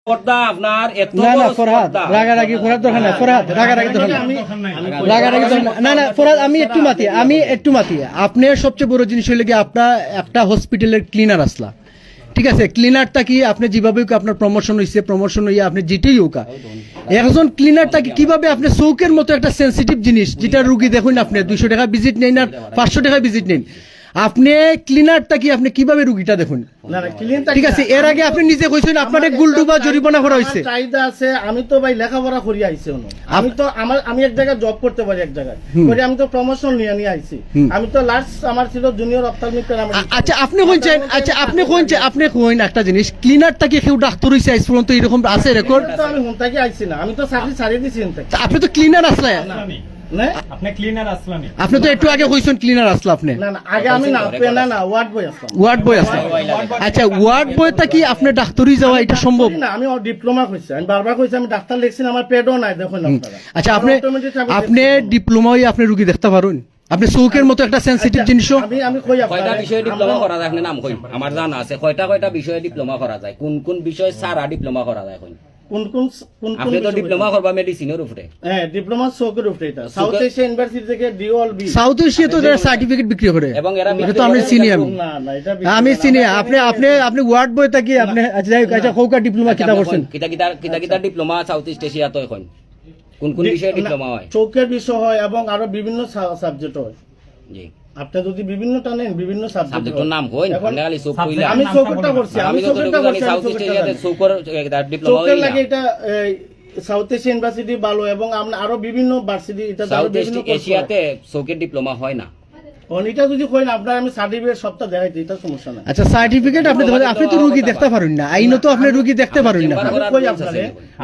পর্দা আপনার এত না না বড় ফরহাদ পর্দা। রাগারাগি করার দরকার নাই ফরহাদ রাগারাগি দরকার নাই রাগারাগি দরকার নাই। না না ফরহাদ আমি একটু মাতি আপনার সবচেয়ে বড় জিনিস হইলে কি আপনার একটা হসপিটালের ক্লিনার আসলা ঠিক আছে ক্লিনারটা কি আপনি যেভাবে হোক আপনার প্রমোশন হইয়া আপনি যেটাই হোক একজন ক্লিনারটাকে কিভাবে আপনি চৌকের মতো একটা সেন্সিটিভ জিনিস যেটা রুগী দেখুন আপনি 200 টাকা ভিজিট নেন আর 500 টাকা ভিজিট নেন আপনি ক্লিনারটা কি আপনি কিভাবে রুগীটা দেখুন ঠিক আছে এর আগে আপনি নিজে কইছেন আপনারে গুলডুবা জরিমানা করা হইছে চাহিদা আছে আমি তো ভাই লেখাপড়া করি আইছি আমি এক জায়গায় জব করতে পারি এক জায়গায় করে আমি তো প্রমোশন নিয়ে আইছি আমি তো লাস্ট আমার ছিল জুনিয়র অপথলমিক আচ্ছা আপনি কইছেন আপনি কইন একটা জিনিস ক্লিনারটা কি কেউ ডাক্তার হইছে আইস পর্যন্ত এরকম আছে রেকর্ড তো আমি হুনতাকি আইছি না আমি তো চাকরি ছাড়িয়ে দিছি হুনতাকি আপনি তো ক্লিনার আসলে না আপনি ক্লিনার আসলানি আপনি তো একটু আগে কইছেন ক্লিনার আসলে আপনি না আগে আমি না পেনা না ওয়ার্ড বয় আসলাম ওয়ার্ড বয় আসলে আচ্ছা ওয়ার্ড বয়টা কি আপনি ডাক্তারই যাওয়া এটা সম্ভব না আমি ডিপ্লোমা কইছি আমি বারবার কইছি আমি ডাক্তার লিখছি না, আমার পেডও নাই দেখুন আপনারা আচ্ছা আপনি ডিপ্লোমা হয়ে আপনি রোগী দেখতে পারুন আপনি চৌকের মতো একটা সেন্সিটিভ জিনিসও আমি কই কয়টা আপনারা বিষয়ে ডিপ্লোমা করা যায় আপনি নাম কই আমার জানা আছে কয়টা বিষয়ে ডিপ্লোমা করা যায় কোন বিষয়ে সারা ডিপ্লোমা করা যায় কই কোন আপনি তো ডিপ্লোমা করবা মেডিসিনের উপরে হ্যাঁ ডিপ্লোমা চৌকের উপরে এটা সাউথ এশিয়া ইউনিভার্সিটি থেকে ডিওল বি সাউথ এশিয়া তো সার্টিফিকেট বিক্রি করে এবং এরা এটা তো আমি চিনি না এটা আমি চিনি আপনি ওয়ার্ড বইটা কি আপনি আচ্ছা যাই হোক, আচ্ছা কৌকা ডিপ্লোমা কিতা করছেন কিতা ডিপ্লোমা সাউথ ইস্ট এশিয়া তো এখন কোন বিষয়ে ডিপ্লোমা হয় চৌকের বিষয় হয় এবং আরো বিভিন্ন সাবজেক্ট হয় জি আপনি যদি বিভিন্নটা নেন বিভিন্ন সাবজেক্ট সাবজেক্টের নাম কই আপনি খালি চৌক কইলা আমি চৌকটা করছি আমি তো সাউথ ইস্ট এশিয়াতে চৌকের ডিপ্লোমা চৌকের হই লাগে এটা সাউথ এশিয়া ইউনিভার্সিটি ভালো এবং আমরা আরো বিভিন্ন ভার্সিটি এটা আরো সাউথ বিভিন্ন ইস্ট এশিয়াতে চৌকের ডিপ্লোমা হয় না এটা যদি কই না আপনার আমি সার্টিফিকেট সবটা দেখাইতে এটা সমস্যা নাই আচ্ছা সার্টিফিকেট আপনি তো রোগী দেখতে পারেন না আইনত তো আপনি রোগী দেখতে পারেন না আমি কই আপনারে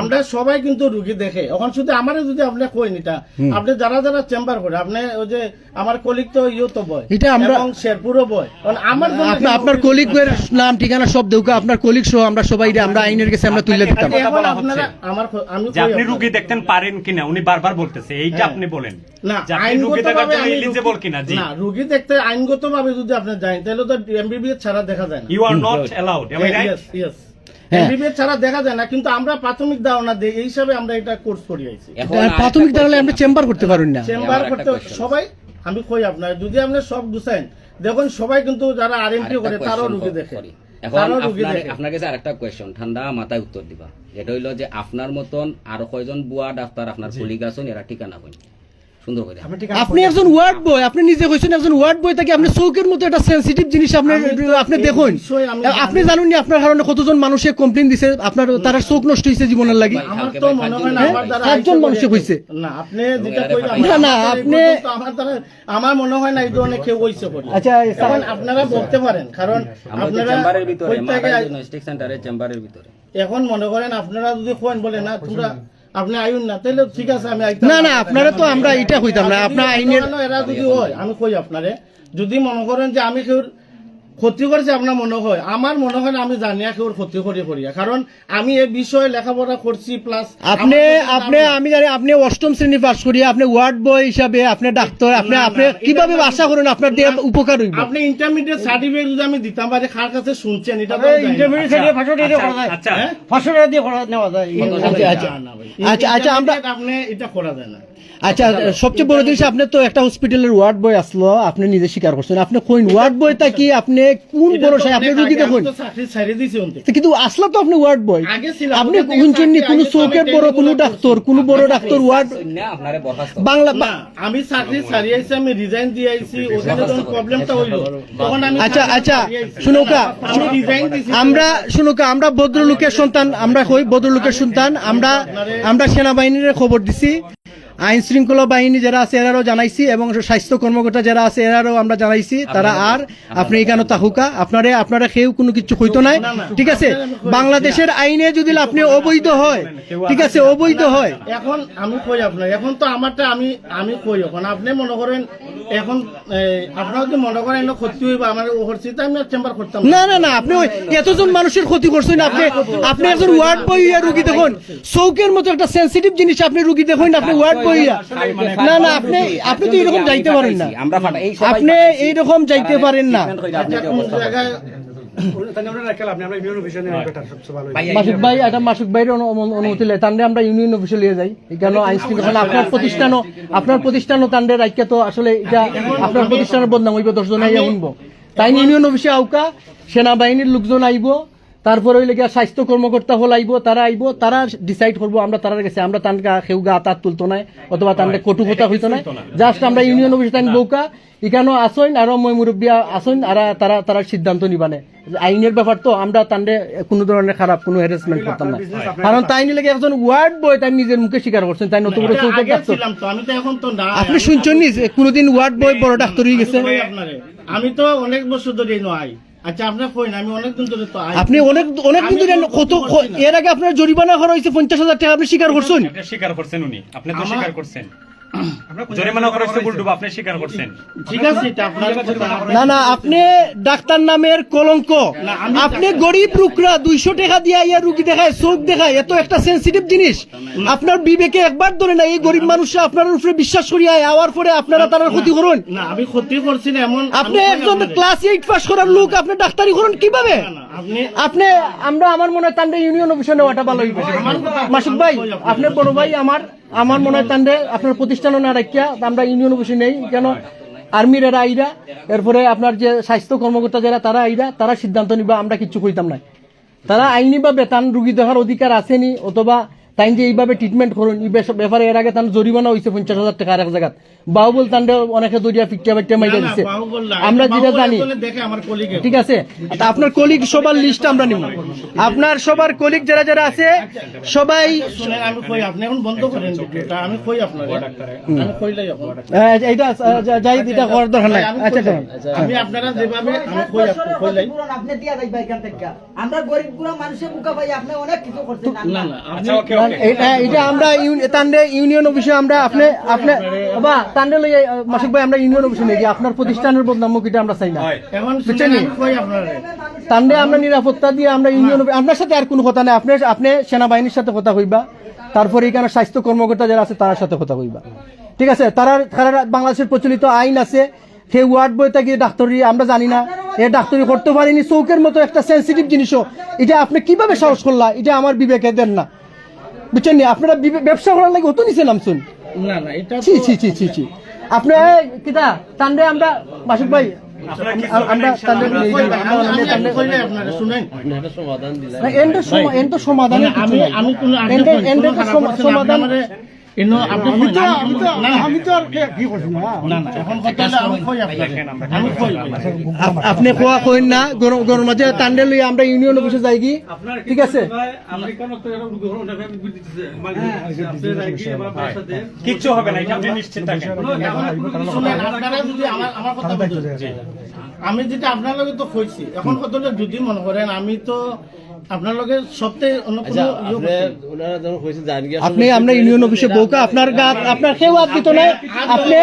আমরা সবাই কিন্তু রোগী দেখে এখন শুধু আমারে যদি আপনি কই নিটা আপনি যারা যারা চেম্বার করে আপনি ওই যে আমার কলিগ তো ইও তো বয় এটা আমরা এবং শেরপুরও বয় কারণ আমার জন্য আপনার কলিগের নাম ঠিকানা সব দেউকা আপনার কলিগ সহ আমরা সবাই আমরা আইনের কাছে আমরা তুলে দিতাম এখন আপনারা আমি যে আপনি রোগী দেখতেন পারেন কিনা উনি বারবার বলতেছে এইটা আপনি বলেন না যে আপনি রোগী দেখার আইনগতভাবে জন্য আমি এলিজিবল কিনা জি না রোগী দেখতে আইনগতভাবে যদি আপনি যান তাহলে তো এমবিবিএস ছাড়া দেখা যায় না you are not allowed am I right yes yes MBBS ছাড়া দেখা যায় না কিন্তু আমরা প্রাথমিক ধারণা দেই এই হিসাবে আমরা এটা কোর্স করি আইছি প্রাথমিক দাঁড়ালে আমরা চেম্বার করতে পারেন না চেম্বার আমার করতে একটা question সবাই আমি কই আপনার যদি আপনি সব গুছাইন দেখুন সবাই কিন্তু যারা আরএমপি করে তারও রোগী দেখে এখন তারও রোগী দেখে আপনার কাছে আরেকটা কোয়েশ্চন ঠান্ডা মাথায় উত্তর দিবা এটা হইলো যে আপনার মতন আরো কয়জন বুয়া ডাক্তার আপনার কলিগ আছেন এরা ঠিকানা কই সুন্দর করে আপনি একজন ওয়ার্ড বয় আপনি নিজে কইছেন একজন ওয়ার্ড বয় থেকে আপনি চৌকের মতো একটা সেন্সিটিভ জিনিস আপনি দেখুন আপনি জানুন নি আপনার কারণে কতজন মানুষে কমপ্লেইন দিছে আপনার তারা চোখ নষ্ট হইছে জীবনের লাগি আমার তো মনে হয় না আমার দ্বারা সাতজন মানুষে কইছে না আপনি যেটা কই না, আপনি আমার দ্বারা আমার মনে হয় না এই ধরনের কেউ হইছে করি আচ্ছা এখন আপনারা বলতে পারেন কারণ আমাদের আপনারা চেম্বারের ভিতরে ওই জায়গায় ডায়াগনস্টিক সেন্টারের চেম্বারের ভিতরে এখন মনে করেন আপনারা যদি কোন বলে না তোমরা আপনি আইন না তাহলে ঠিক আছে আমি আইতাম না আপনারা তো আমরা এটা কইতাম না আপনার আইনের এরা যদি হয় আমি কই আপনারে যদি মনে করেন যে আমি কেউ ক্ষতি করেছে আপনার মনে হয় আমার মনে হয় না আমি জানিয়া কেউ ক্ষতি করিয়া কারণ আমি এই বিষয়ে লেখাপড়া করছি প্লাস আপনি আমি জানি আপনি অষ্টম শ্রেণী পাস করিয়া আপনি ওয়ার্ড বয় হিসাবে আপনি ডাক্তার আপনি কিভাবে আশা করেন আপনার দিয়ে উপকার হইব আপনি ইন্টারমিডিয়েট সার্টিফিকেট যদি আমি দিতাম পারি কার কাছে শুনছেন এটা তো ইন্টারমিডিয়েট সার্টিফিকেট 500 টাকা করা যায় আচ্ছা 500 টাকা দিয়ে করা নেওয়া যায় আচ্ছা আমরা আপনি এটা করা যায় না আচ্ছা সবচেয়ে বড় জিনিস আপনি তো একটা হসপিটালের ওয়ার্ড বয় আসলো আপনি নিজে স্বীকার করছেন আপনি কোন ওয়ার্ড বয়টা কি আপনি কোন ভরসায় আপনি রোগী দেখুন চাকরি ছেড়ে দিছি অন্তে কিন্তু আসলো তো আপনি ওয়ার্ড বয় আগে ছিল আপনি কোনজন কোন চৌকের বড় কোন ডাক্তার কোন বড় ডাক্তার ওয়ার্ড না আপনারে বরখাস্ত বাংলা না আমি চাকরি ছাড়িয়ে আইছি আমি রিজাইন দিয়ে আইছি ওখানে যখন প্রবলেমটা হইলো তখন আমি আচ্ছা শুনুকা আমি রিজাইন দিছি আমরা ভদ্রলোকের সন্তান আমরা কই ভদ্রলোকের সন্তান আমরা সেনাবাহিনীর খবর দিছি আইন শৃঙ্খলা বাহিনী যারা আছে এরাও জানাইছি এবং স্বাস্থ্য কর্মকর্তা যারা আছে এরাও আমরা জানাইছি তারা আর আপনি এখানে তাহুকা আপনারা কেউ কোনো কিছু হইতো নাই ঠিক আছে বাংলাদেশের আইনে যদি আপনি অবৈধ হয় ঠিক আছে অবৈধ হয় এখন আমি কই আপনার এখন তো আমারটা আমি কই এখন আপনি মনে করেন এখন আপনারা যদি মনে করেন এনে ক্ষতি হইবা আমার করছি তো আমি চেম্বার করতাম না আপনি ওই এতজন মানুষের ক্ষতি করছেন আপনি একজন ওয়ার্ড বইয়া রুগী দেখুন চৌকের মতো একটা সেন্সিটিভ জিনিস আপনি রুগী দেখুন আপনি ওয়ার্ড বইয়া না আপনি তো এরকম যাইতে পারেন না আমরা আপনি এইরকম যাইতে পারেন না মাসুক ভাই এটা মাসুক ভাইয়ের অনুমতি লে তান্ডে আমরা ইউনিয়ন অফিসে নিয়ে যাই কেন আইন শৃঙ্খলা আপনার প্রতিষ্ঠানও তান্ডে রাখিয়া তো আসলে এটা আপনার প্রতিষ্ঠানের বদনাম হইব 10 জন আইয়া শুনবো তাই ইউনিয়ন অফিসে আউকা সেনাবাহিনীর লোকজন আইব তারপরে ওই লেগে স্বাস্থ্য কর্মকর্তা হল আইব তারা ডিসাইড করবো আমরা তার কাছে আমরা তানকা কেউ গা তার তুলতো নাই অথবা তান্ডে কটু কথা হইতো না জাস্ট আমরা ইউনিয়ন অফিসে তাই বউকা এখানেও আসইন আরো মই মুরব্বী আসইন আর তারা সিদ্ধান্ত নিবানে আইনের ব্যাপার তো আমরা তান্ডে কোনো ধরনের খারাপ কোনো হ্যারাসমেন্ট করতাম না কারণ তাই নিলে একজন ওয়ার্ড বয় তাই নিজের মুখে স্বীকার করছেন তাই নতুন করে চৌকার ডাক্তার আপনি শুনছেন নি কোনোদিন ওয়ার্ড বয় বড় ডাক্তার হয়ে গেছে আমি তো অনেক বছর ধরে নয় আচ্ছা আপনার কই না আমি অনেকদিন ধরে তো আপনি অনেকদিন ধরে কত এর আগে আপনার জরিমানা করা হয়েছে 50,000 টাকা আপনি স্বীকার করছেন এটা স্বীকার করছেন উনি আপনি তো স্বীকার করছেন জরিমানা করা হচ্ছে বুলডুবা আপনি স্বীকার করছেন ঠিক আছে এটা আপনার না আপনি ডাক্তার নামের কলঙ্ক আপনি গরিব রুকরা 200 টাকা দিয়ে ইয়া রুগী দেখায় চোখ দেখায় এত একটা সেনসিটিভ জিনিস আপনার বিবেকে একবার ধরে না এই গরিব মানুষরা আপনার উপরে বিশ্বাস করিয়া আওয়ার পরে আপনারা তার ক্ষতি করুন না আমি ক্ষতি করছি না এমন আপনি একজন ক্লাস 8 পাস করার লোক আপনি ডাক্তারি করুন কিভাবে আপনি আমার মনে হয় তান্ডে ইউনিয়ন অফিসে নেওয়াটা ভালো হইবে মাসুক ভাই আপনার বড় ভাই আমার মনে হয় তান্ডে আপনার প্রতিষ্ঠানও না রাখিয়া আমরা ইউনিয়ন অফিসে নেই কেন আর্মির এরা আইরা এরপরে আপনার যে স্বাস্থ্য কর্মকর্তা যারা তারা আইরা তারা সিদ্ধান্ত নিবা আমরা কিচ্ছু কইতাম না তারা আইনি বা বেতন রুগী দেখার অধিকার আসেনি অথবা তাই যে এইভাবে ট্রিটমেন্ট করুন এই ব্যাপারে এর আগে তার জরিমানা হয়েছে 50,000 টাকা এক জায়গা বাহুবল তান্ডে অনেকে দরিয়া ফিটিয়া বাটিয়া মাইরা দিচ্ছে আমরা যেটা জানি ঠিক আছে আপনার কলিগ সবার লিস্ট আমরা নিব আপনার সবার কলিগ যারা আছে সবাই আমি কই আপনি এখন বন্ধ করেন আমি কই আপনারে আমি কইলাই এইটা যাই এটা করার দরকার নাই আচ্ছা আমি আপনারা যেভাবে আমি কইলাই আপনি দিয়া যাইবা এখান থেকে আমরা গরিব গুলা মানুষের মুখা ভাই আপনি অনেক কিছু করছেন না না আচ্ছা ওকে এটা আমরা তান্ডে ইউনিয়ন অফিসে আমরা আপনি বাবা তান্ডে লই মাসুক ভাই আমরা ইউনিয়ন অফিসে নেই আপনার প্রতিষ্ঠানের বদনাম কিটা আমরা চাই না এখন বুঝছেন আমি কই আপনারে তান্ডে আমরা নিরাপত্তা দিয়ে আমরা ইউনিয়ন আপনার সাথে আর কোনো কথা নাই আপনি সেনাবাহিনীর সাথে কথা কইবা তারপরে এখানে স্বাস্থ্য কর্মকর্তা যারা আছে তার সাথে কথা কইবা ঠিক আছে তারা বাংলাদেশের প্রচলিত আইন আছে সেই ওয়ার্ড বইতে গিয়ে ডাক্তারি আমরা জানি না এ ডাক্তারি করতে পারিনি চৌকের মতো একটা সেন্সিটিভ জিনিসও এটা আপনি কিভাবে সাহস করলা এটা আমার বিবেকে দেন না বুঝছেন নি আপনারা ব্যবসা করার লাগে অত নিচে নামছেন না না এটা ছি আপনি কিটা তান্ডে আমরা মাসুক ভাই আমরা তান্ডে কইলাই আপনারা শুনেন এন্ড সমাধান আমি কোন সমাধান ইনো আপনি আমি তো আর কি করছি না না এখন কথা হলো আমি কই আপনারে আমি কই আপনি কোয়া কইন না গরম মাঝে তান্ডে লই আমরা ইউনিয়ন অফিসে যাই কি ঠিক আছে কিচ্ছু হবে না এটা আপনি নিশ্চিত থাকেন শুনেন আপনারা যদি আমার কথা বুঝেন আমি যেটা আপনার লগে তো কইছি এখন কথা হলো যদি মনে করেন আমি তো আপনার লগে সবচেয়ে অন্য কোনো আপনি আমরা ইউনিয়ন অফিসে বউকা আপনার গাত আপনার কেউ আপ দিত না আপনি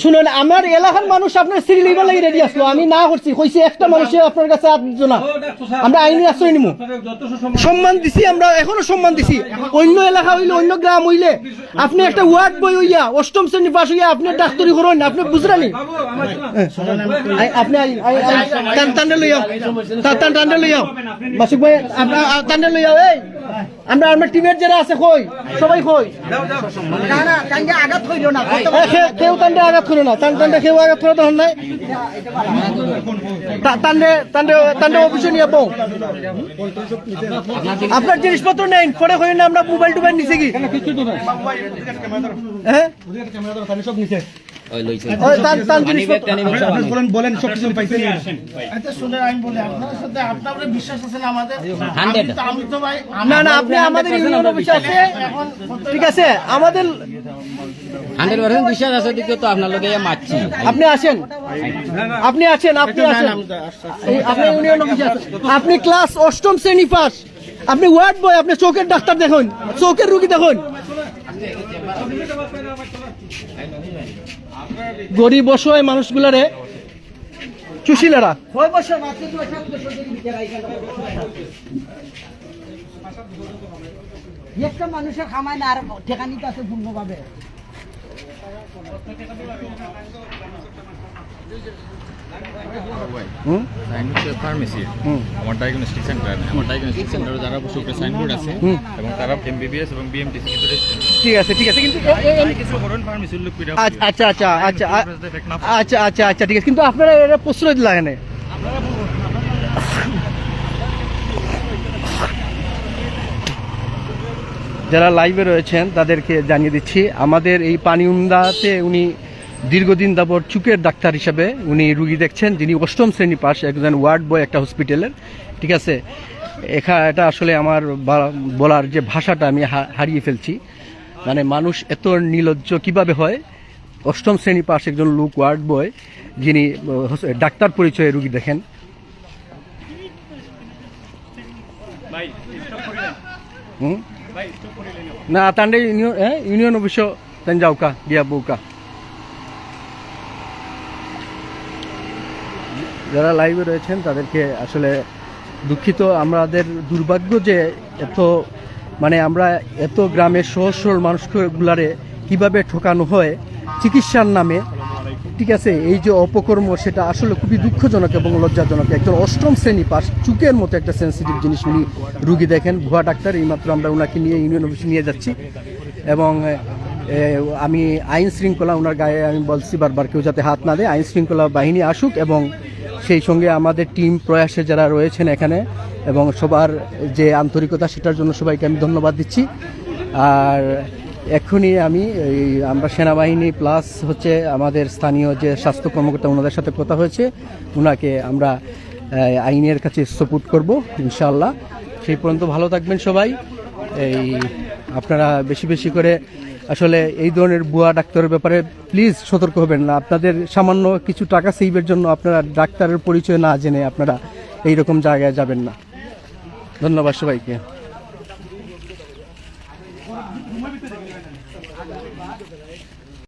শুনুন আমার এলাকার মানুষ আপনার সিরি লিভার লাগি রেডি আসলো আমি না করছি কইছি একটা মানুষ আপনার কাছে আপ দিত না আমরা আইনি আশ্রয় নিমু সম্মান দিছি আমরা এখনো সম্মান দিছি অন্য এলাকা হইলে অন্য গ্রাম হইলে আপনি একটা ওয়ার্ড বই হইয়া অষ্টম শ্রেণী পাস হইয়া আপনি ডাক্তারি করুন আপনি বুঝরানি আপনি টান্ডে লইয়া টান্ডে লইয়া মাসুক ভাই টান্ডে লইয়া এই আমরা আমার টিমের যারা আছে কই সবাই কই না না কাঙ্গে আঘাত কইলো না কেউ টান্ডে আঘাত করো না টান্ডে কেউ আঘাত করা তখন নাই টান্ডে অফিসে নিয়ে বউ আপনার জিনিসপত্র নেন পরে কই না আমরা মোবাইল টোবাইল নিছে কি হ্যাঁ সব নিছে ওই লইছে বলেন সব কিছু পাইছেন আচ্ছা শুনে আমি বলি আপনার সাথে আপনার বিশ্বাস আছে না আমাদের 100 আমি তো ভাই না আপনি আমাদের ইউনিয়ন অফিসে আছে ঠিক আছে আমাদের 100% বিশ্বাস আছে দিকে তো আপনার লগে মারছি আপনি আছেন আপনি ইউনিয়ন অফিসে আছেন আপনি ক্লাস 8ম শ্রেণী পাস আপনি ওয়ার্ড বয় আপনি চোখের ডাক্তার দেখুন চোখের রোগী দেখুন গরিব অসহায় মানুষগুলারে চুষিলেরা কয় বছর মাত্র 7 বছর ধরে বিচার একটা মানুষের খামায় না আর ঠেকানিতে আছে পূর্ণভাবে হুম সাইন হচ্ছে ফার্মেসি হুম আমার ডায়াগনস্টিক সেন্টার আমার ডায়াগনস্টিক সেন্টারে যারা বসে উপরে সাইনবোর্ড আছে হুম। এবং তারা এমবিবিএস এবং বিএমটিসি কিন্তু ঠিক আছে কিন্তু কিছু করুন ফার্মেসির লোক পিরা আচ্ছা ঠিক আছে কিন্তু আপনারা এটা প্রশ্রয় লাগে না যারা লাইভে রয়েছেন তাদেরকে জানিয়ে দিচ্ছি আমাদের এই পানিউন্দাতে উনি দীর্ঘদিন যাবত চুকের ডাক্তার হিসেবে উনি রুগী দেখছেন, যিনি 8ম শ্রেণী পাশ, একজন ওয়ার্ড বয় একটা হসপিটালের। ঠিক আছে, এটা আসলে আমার বলার যে ভাষাটা আমি হারিয়ে ফেলছি। মানে মানুষ এত নির্লজ্জ কিভাবে হয়? 8ম শ্রেণী পাশ একজন লোক ওয়ার্ড বয়, যিনি ডাক্তার পরিচয়ে রুগী দেখেন। হুম না তান্ডে ইউনিয়ন অফিস তেন যাওকা গিয়া বউকা। যারা লাইভে রয়েছেন তাদেরকে আসলে দুঃখিত, আমাদের দুর্ভাগ্য যে আমরা এত গ্রামের সহজ সরল মানুষগুলারে কিভাবে ঠকানো হয় চিকিৎসার নামে। ঠিক আছে, এই যে অপকর্ম সেটা আসলে খুবই দুঃখজনক এবং লজ্জাজনক। একজন 8ম শ্রেণী পাস চুকের মতো একটা সেন্সিটিভ জিনিস উনি রুগী দেখেন, ভুয়া ডাক্তার। এইমাত্র আমরা ওনাকে নিয়ে ইউনিয়ন অফিসে নিয়ে যাচ্ছি এবং আমি আইন শৃঙ্খলা ওনার গায়ে আমি বলছি বারবার কেউ যাতে হাত না দেয়, আইন শৃঙ্খলা বাহিনী আসুক এবং সেই সঙ্গে আমাদের টিম প্রয়াসে যারা রয়েছেন এখানে এবং সবার যে আন্তরিকতা সেটার জন্য সবাইকে আমি ধন্যবাদ দিচ্ছি। আর এখনই আমরা সেনাবাহিনী প্লাস হচ্ছে আমাদের স্থানীয় যে স্বাস্থ্য কর্মকর্তা ওনাদের সাথে কথা হয়েছে, ওনাকে আমরা আইনের কাছে সাপোর্ট করব ইনশাআল্লাহ। সেই পর্যন্ত ভালো থাকবেন সবাই। আপনারা বেশি বেশি করে আসলে এই ধরনের ভুয়া ডাক্তারের ব্যাপারে প্লিজ সতর্ক হবেন না। আপনাদের সামান্য কিছু টাকা সেভের জন্য আপনারা ডাক্তারের পরিচয় না জেনে আপনারা এইরকম জায়গায় যাবেন না। ধন্যবাদ সবাইকে।